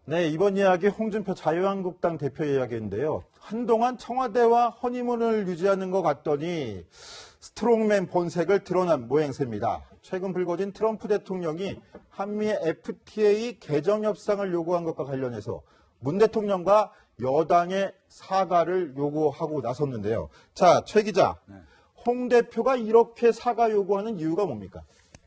네, 이번 이야기 홍준표 자유한국당 대표 이야기인데요. 한동안 청와대와 허니문을 유지하는 것 같더니 스트롱맨 본색을 드러난 모양새입니다. 최근 불거진 트럼프 대통령이 한미의 FTA 개정 협상을 요구한 것과 관련해서 문 대통령과 여당의 사과를 요구하고 나섰는데요. 자, 최 기자, 홍 대표가 이렇게 사과 요구하는 이유가 뭡니까?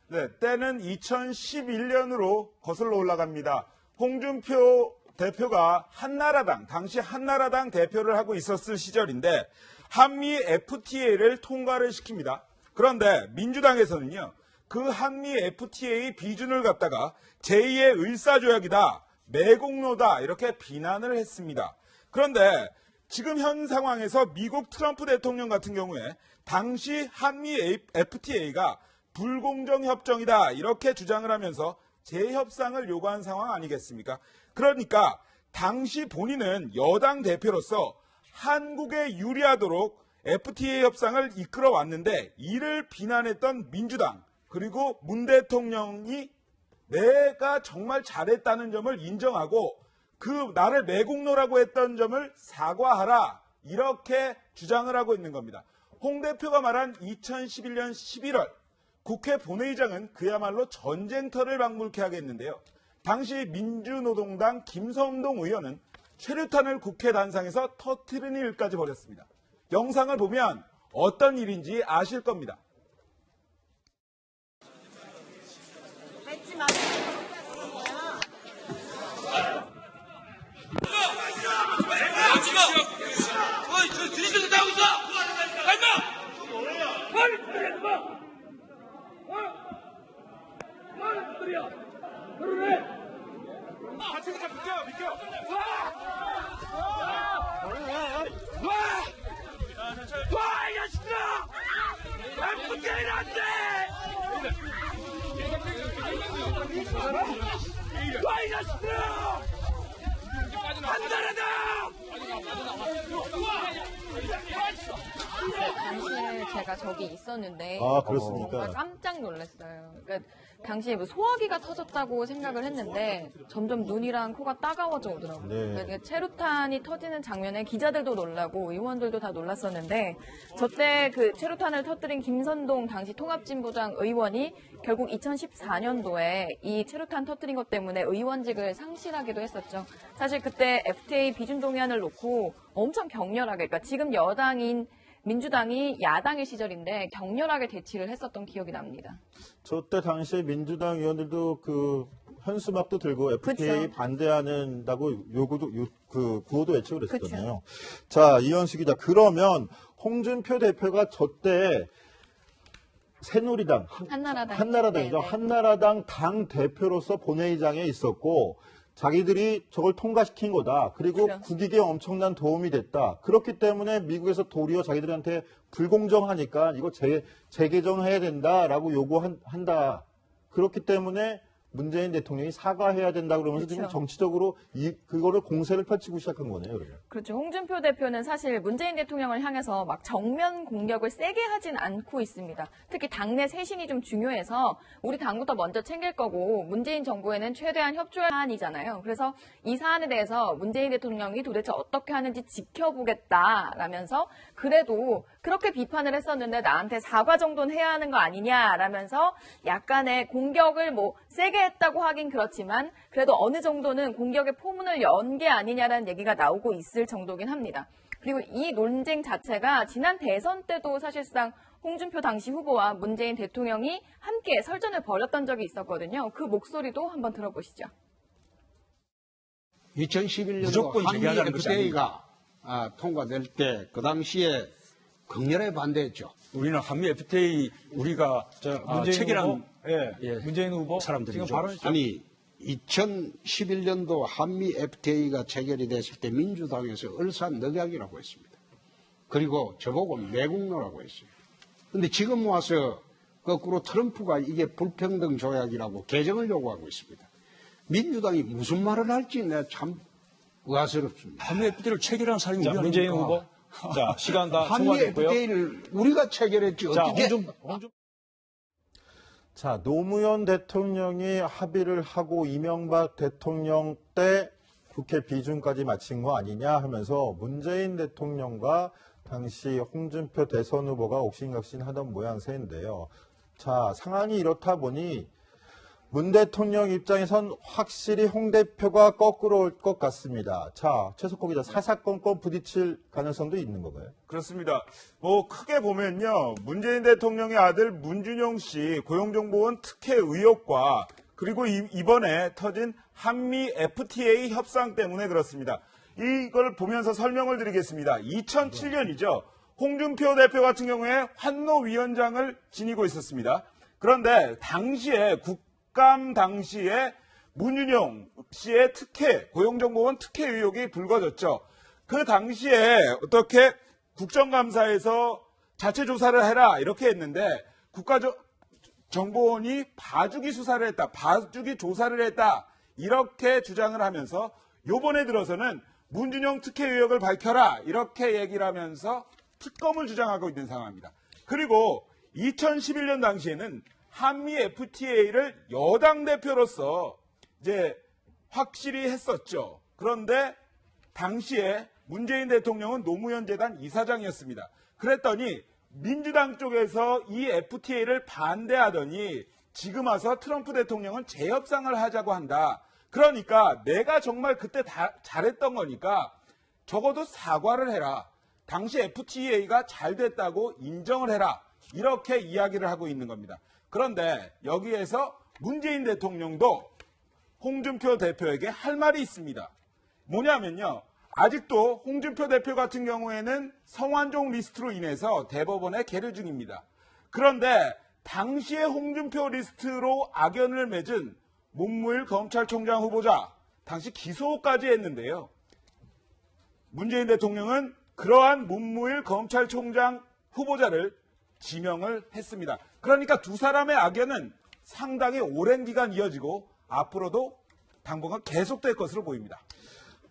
네, 때는 2011년으로 거슬러 올라갑니다. 홍준표 대표가 당시 한나라당 대표를 하고 있었을 시절인데 한미 FTA를 통과를 시킵니다. 그런데 민주당에서는요, 그 한미 FTA 비준을 갖다가 제2의 을사조약이다, 매국노다 이렇게 비난을 했습니다. 그런데 지금 현 상황에서 미국 트럼프 대통령 같은 경우에 당시 한미 FTA가 불공정 협정이다 이렇게 주장을 하면서 재협상을 요구한 상황 아니겠습니까? 그러니까 당시 본인은 여당 대표로서 한국에 유리하도록 FTA 협상을 이끌어 왔는데 이를 비난했던 민주당 그리고 문 대통령이 내가 정말 잘했다는 점을 인정하고 그 나를 매국노라고 했던 점을 사과하라 이렇게 주장을 하고 있는 겁니다. 홍 대표가 말한 2011년 11월 국회 본회의장은 그야말로 전쟁터를 방불케 하겠는데요. 당시 민주노동당 김선동 의원은 최루탄을 국회 단상에서 터뜨리는 일까지 벌였습니다. 영상을 보면 어떤 일인지 아실 겁니다. 뱉지 마. 저 드리셔서 나오고 있어! 갈마! 뭘 그래, 뭐! 뭘 그래요? 그러네! 같이 비켜! 와, 이 자식들아! FTA는 안 돼! 와, 이 자식들아! 한나라다! 당시에 제가 저기 있었는데 아, 그렇습니까? 정말 깜짝 놀랐어요. 그러니까 당시에 뭐 소화기가 터졌다고 생각을 했는데 점점 눈이랑 코가 따가워져 오더라고요. 네. 그러니까 체루탄이 터지는 장면에 기자들도 놀라고 의원들도 다 놀랐었는데 저때 그 체루탄을 터뜨린 김선동 당시 통합진보당 의원이 결국 2014년도에 이 체루탄 터뜨린 것 때문에 의원직을 상실하기도 했었죠. 사실 그때 FTA 비준 동의안을 놓고 엄청 격렬하게, 그러니까 지금 여당인 민주당이 야당의 시절인데 격렬하게 대치를 했었던 기억이 납니다. 저 때 당시에 민주당 의원들도 그 현수막도 들고 FTA 그쵸. 반대한다고 구호도 외치고 그랬었잖아요. 자, 이현수 기자, 그러면 홍준표 대표가 저 때 새누리당, 한나라당이죠. 네네. 한나라당 당 대표로서 본회의장에 있었고 자기들이 저걸 통과시킨 거다. 그리고 그렇죠. 국익에 엄청난 도움이 됐다. 그렇기 때문에 미국에서 도리어 자기들한테 불공정하니까 이거 재개정해야 된다라고 요구한다. 그렇기 때문에 문재인 대통령이 사과해야 된다 그러면서 그렇죠. 지금 정치적으로 그거를 공세를 펼치고 시작한 거네요. 그러면. 그렇죠. 홍준표 대표는 사실 문재인 대통령을 향해서 막 정면 공격을 세게 하진 않고 있습니다. 특히 당내 쇄신이 좀 중요해서 우리 당부터 먼저 챙길 거고 문재인 정부에는 최대한 협조할 사안이잖아요. 그래서 이 사안에 대해서 문재인 대통령이 도대체 어떻게 하는지 지켜보겠다라면서 그래도 그렇게 비판을 했었는데 나한테 사과 정도는 해야 하는 거 아니냐라면서 약간의 공격을 뭐 세게 했다고 하긴 그렇지만 그래도 어느 정도는 공격의 포문을 연 게 아니냐라는 얘기가 나오고 있을 정도긴 합니다. 그리고 이 논쟁 자체가 지난 대선 때도 사실상 홍준표 당시 후보와 문재인 대통령이 함께 설전을 벌였던 적이 있었거든요. 그 목소리도 한번 들어보시죠. 2011년도 무조건 한미 제기하자는 것이 FTA가 통과될 때 그 당시에 극렬하게 반대했죠. 우리는 한미 FTA 우리가 체결한 문재인 후보 사람들이죠. 지금 발언 아니 2011년도 한미 FTA가 체결이 됐을 때 민주당에서 을사늑약이라고 했습니다. 그리고 저보고 매국노라고 했어요. 근데 지금 와서 거꾸로 트럼프가 이게 불평등 조약이라고 개정을 요구하고 있습니다. 민주당이 무슨 말을 할지 내가 참 의아스럽습니다. 한미 FTA를 체결한 사람이 자, 우리 문재인 아닙니까? 후보. 자, 시간 다 한미 소화됐고요. FTA를 우리가 체결했지 자, 어떻게 홍준 자, 노무현 대통령이 합의를 하고 이명박 대통령 때 국회 비준까지 마친 거 아니냐 하면서 문재인 대통령과 당시 홍준표 대선 후보가 옥신각신하던 모양새인데요. 자, 상황이 이렇다 보니 문 대통령 입장에선 확실히 홍 대표가 거꾸로 올 것 같습니다. 자, 최석호 기자, 사사건건 부딪힐 가능성도 있는 건가요? 그렇습니다. 뭐 크게 보면요, 문재인 대통령의 아들 문준용 씨 고용정보원 특혜 의혹과 그리고 이번에 터진 한미 FTA 협상 때문에 그렇습니다. 이걸 보면서 설명을 드리겠습니다. 2007년이죠. 홍준표 대표 같은 경우에 환노위원장을 지니고 있었습니다. 그런데 당시에 국감 당시에 문준용 씨의 특혜, 고용정보원 특혜 의혹이 불거졌죠. 그 당시에 어떻게 국정감사에서 자체 조사를 해라 이렇게 했는데 국가정보원이 봐주기 수사를 했다, 봐주기 조사를 했다 이렇게 주장을 하면서 요번에 들어서는 문준용 특혜 의혹을 밝혀라 이렇게 얘기를 하면서 특검을 주장하고 있는 상황입니다. 그리고 2011년 당시에는 한미 FTA를 여당 대표로서 이제 확실히 했었죠. 그런데 당시에 문재인 대통령은 노무현 재단 이사장이었습니다. 그랬더니 민주당 쪽에서 이 FTA를 반대하더니 지금 와서 트럼프 대통령은 재협상을 하자고 한다. 그러니까 내가 정말 그때 잘했던 거니까 적어도 사과를 해라. 당시 FTA가 잘 됐다고 인정을 해라. 이렇게 이야기를 하고 있는 겁니다. 그런데 여기에서 문재인 대통령도 홍준표 대표에게 할 말이 있습니다. 뭐냐면요. 아직도 홍준표 대표 같은 경우에는 성완종 리스트로 인해서 대법원에 계류 중입니다. 그런데 당시에 홍준표 리스트로 악연을 맺은 문무일 검찰총장 후보자, 당시 기소까지 했는데요. 문재인 대통령은 그러한 문무일 검찰총장 후보자를 지명을 했습니다. 그러니까 두 사람의 악연은 상당히 오랜 기간 이어지고 앞으로도 당분간 계속될 것으로 보입니다.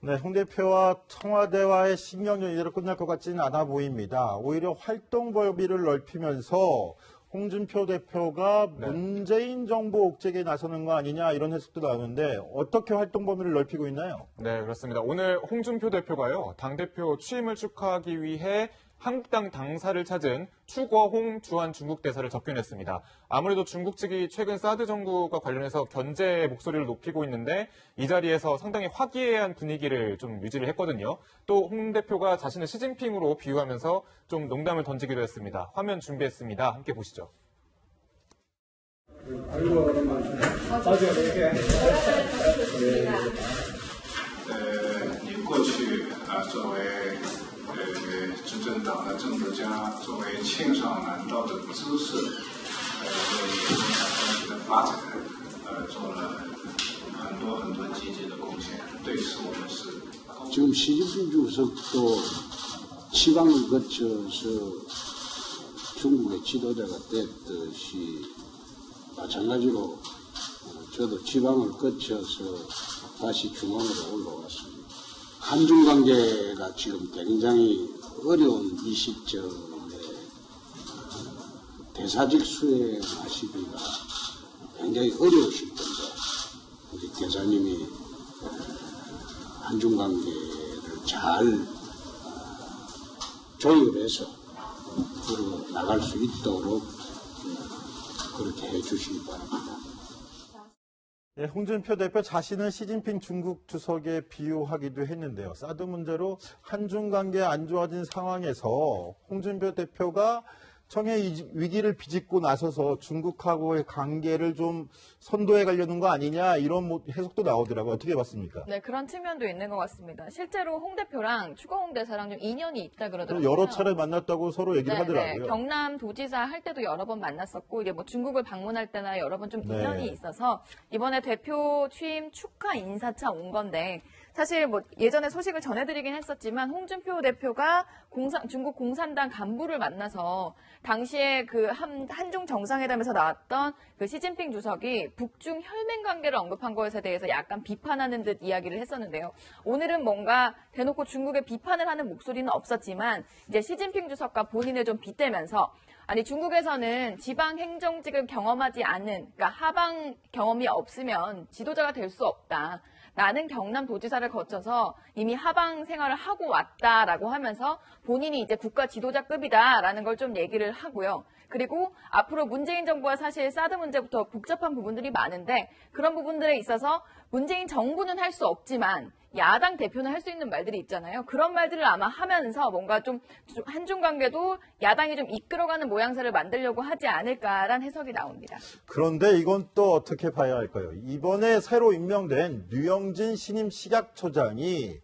네, 홍 대표와 청와대와의 신경전 이대로 끝날 것 같지는 않아 보입니다. 오히려 활동 범위를 넓히면서 홍준표 대표가 문재인 정부 옥죄기에 나서는 거 아니냐 이런 해석도 나오는데 어떻게 활동 범위를 넓히고 있나요? 네, 그렇습니다. 오늘 홍준표 대표가요, 당대표 취임을 축하하기 위해 한국당 당사를 찾은 추거홍 주한 중국 대사를 접견했습니다. 아무래도 중국 측이 최근 사드 정국과 관련해서 견제 목소리를 높이고 있는데 이 자리에서 상당히 화기애애한 분위기를 좀 유지를 했거든요. 또 홍 대표가 자신을 시진핑으로 비유하면서 좀 농담을 던지기도 했습니다. 화면 준비했습니다. 함께 보시죠. 你过去作为执政党的政治家，作为庆尚南道的知识，为中亚关系的发展做了很多积极的贡献，对此我们是。 지금 시진핑 주석도 지방을 거쳐서 중국의 지도자가 됐듯이 마찬가지로 저도 지방을 거쳐서 다시 중앙으로 올라왔습니다. 한중 관계가 지금 굉장히 어려운 이 시점에 대사직 수행하시기가 굉장히 어려우실 텐데 우리 대사님이 한중 관계를 잘 조율해서 앞으로 나갈 수 있도록 그렇게 해주시기 바랍니다. 네, 홍준표 대표 자신은 시진핑 중국 주석에 비유하기도 했는데요. 사드 문제로 한중 관계 안 좋아진 상황에서 홍준표 대표가 청해 위기를 비집고 나서서 중국하고의 관계를 좀 선도해 가려는 거 아니냐 이런 해석도 나오더라고요. 어떻게 봤습니까? 네, 그런 측면도 있는 것 같습니다. 실제로 홍 대표랑 추거홍 대사랑 좀 인연이 있다 그러더라고요. 여러 차례 만났다고 서로 얘기를 하더라고요. 네, 경남 도지사 할 때도 여러 번 만났었고 이제 뭐 중국을 방문할 때나 여러 번 좀 인연이 있어서 이번에 대표 취임 축하 인사차 온 건데 사실 뭐 예전에 소식을 전해드리긴 했었지만 홍준표 대표가 중국 공산당 간부를 만나서 당시에 그 한중 정상회담에서 나왔던 그 시진핑 주석이 북중 혈맹 관계를 언급한 것에 대해서 약간 비판하는 듯 이야기를 했었는데요. 오늘은 뭔가 대놓고 중국에 비판을 하는 목소리는 없었지만 이제 시진핑 주석과 본인을 좀 빗대면서 아니 중국에서는 지방 행정직을 경험하지 않는 그러니까 하방 경험이 없으면 지도자가 될 수 없다. 나는 경남도지사를 거쳐서 이미 하방 생활을 하고 왔다라고 하면서 본인이 이제 국가 지도자급이다라는 걸 좀 얘기를 하고요. 그리고 앞으로 문재인 정부와 사실 사드 문제부터 복잡한 부분들이 많은데 그런 부분들에 있어서 문재인 정부는 할 수 없지만 야당 대표는 할 수 있는 말들이 있잖아요. 그런 말들을 아마 하면서 뭔가 좀 한중 관계도 야당이 좀 이끌어가는 모양새를 만들려고 하지 않을까라는 해석이 나옵니다. 그런데 이건 또 어떻게 봐야 할까요? 이번에 새로 임명된 류영진 신임 식약처장이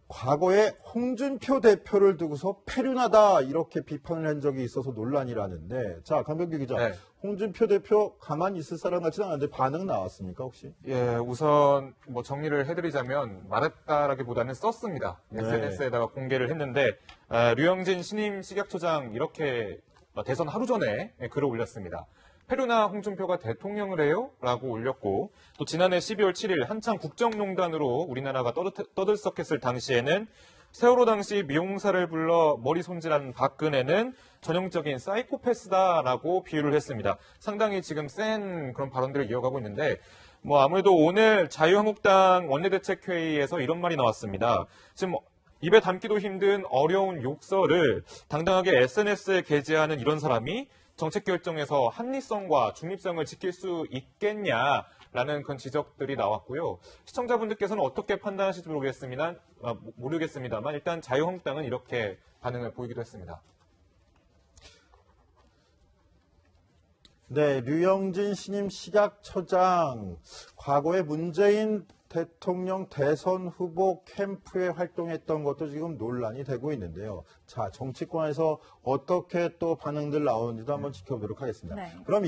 과거에 홍준표 대표를 두고서 패륜하다 이렇게 비판을 한 적이 있어서 논란이라는데, 자, 강병규 기자, 네. 홍준표 대표 가만히 있을 사람 같지는 않은데 반응 나왔습니까 혹시? 예, 우선 뭐 정리를 해드리자면 말했다라기보다는 썼습니다. 네. SNS에다가 공개를 했는데 류영진 신임 식약처장 이렇게 대선 하루 전에 글을 올렸습니다. 페루나 홍준표가 대통령을 해요? 라고 올렸고 또 지난해 12월 7일 한창 국정농단으로 우리나라가 떠들썩했을 당시에는 세월호 당시 미용사를 불러 머리 손질한 박근혜는 전형적인 사이코패스다라고 비유를 했습니다. 상당히 지금 센 그런 발언들을 이어가고 있는데 뭐 아무래도 오늘 자유한국당 원내대책회의에서 이런 말이 나왔습니다. 지금 입에 담기도 힘든 어려운 욕설을 당당하게 SNS에 게재하는 이런 사람이 정책 결정에서 합리성과 중립성을 지킬 수 있겠냐라는 그런 지적들이 나왔고요. 시청자분들께서는 어떻게 판단하실지 모르겠습니다만 일단 자유한국당은 이렇게 반응을 보이기도 했습니다. 네, 류영진 신임 식약처장, 과거에 문재인 대통령 대선 후보 캠프에 활동했던 것도 지금 논란이 되고 있는데요. 자, 정치권에서 어떻게 또 반응들 나오는지도 한번 지켜보도록 하겠습니다. 네. 그럼